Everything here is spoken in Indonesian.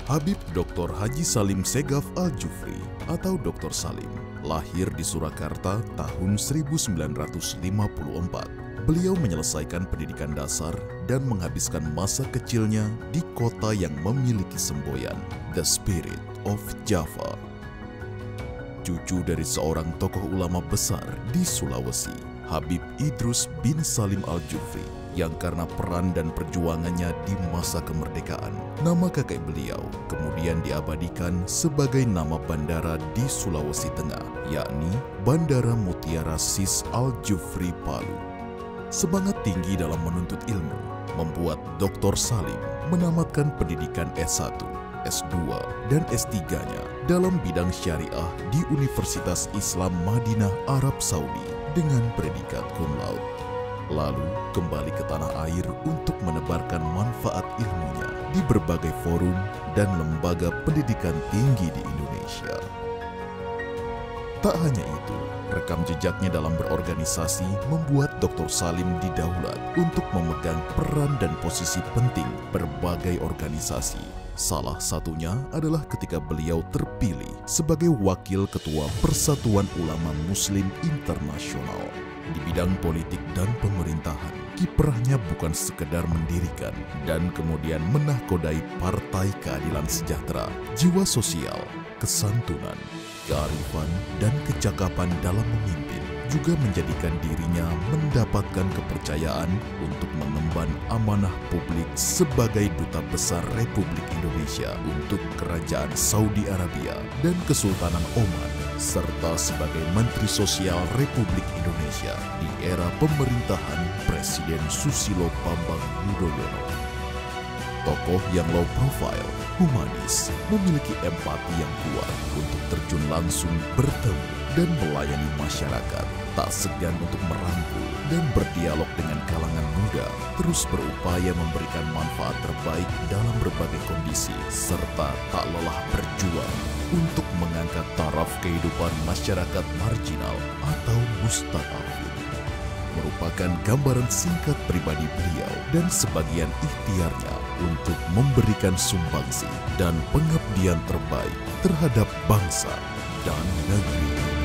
Habib Dr. Haji Salim Segaf Al-Jufri atau Dr. Salim lahir di Surakarta tahun 1954. Beliau menyelesaikan pendidikan dasar dan menghabiskan masa kecilnya di kota yang memiliki semboyan, The Spirit of Java. Cucu dari seorang tokoh ulama besar di Sulawesi, Habib Idrus bin Salim Al-Jufri, yang karena peran dan perjuangannya di masa kemerdekaan, nama kakek beliau kemudian diabadikan sebagai nama bandara di Sulawesi Tengah, yakni Bandara Mutiara Sis Al-Jufri Palu. Semangat tinggi dalam menuntut ilmu membuat Dr. Salim menamatkan pendidikan S1, S2, dan S3-nya dalam bidang syariah di Universitas Islam Madinah, Arab Saudi dengan predikat cum laude. Lalu kembali ke tanah air untuk menebarkan manfaat ilmunya di berbagai forum dan lembaga pendidikan tinggi di Indonesia. Tak hanya itu, rekam jejaknya dalam berorganisasi membuat Dr. Salim didaulat untuk memegang peran dan posisi penting berbagai organisasi. Salah satunya adalah ketika beliau terpilih sebagai Wakil Ketua Persatuan Ulama Muslim Internasional. Di bidang politik dan pemerintahan, kiprahnya bukan sekedar mendirikan dan kemudian menahkodai Partai Keadilan Sejahtera. Jiwa sosial, kesantunan, kearifan, dan kecakapan dalam memimpin juga menjadikan dirinya mendapatkan kepercayaan untuk mengemban amanah publik sebagai Duta Besar Republik Indonesia untuk Kerajaan Saudi Arabia dan Kesultanan Oman, serta sebagai Menteri Sosial Republik Indonesia di era pemerintahan Presiden Susilo Bambang Yudhoyono. Tokoh yang low profile, humanis, memiliki empati yang kuat untuk terjun langsung bertemu dan melayani masyarakat, tak segan untuk merangkul dan berdialog dengan kalangan muda, terus berupaya memberikan manfaat terbaik dalam berbagai kondisi, serta tak lelah berjuang untuk mengangkat taraf kehidupan masyarakat marginal atau mustadafin. Merupakan gambaran singkat pribadi beliau dan sebagian ikhtiarnya untuk memberikan sumbangsi dan pengabdian terbaik terhadap bangsa dan negeri.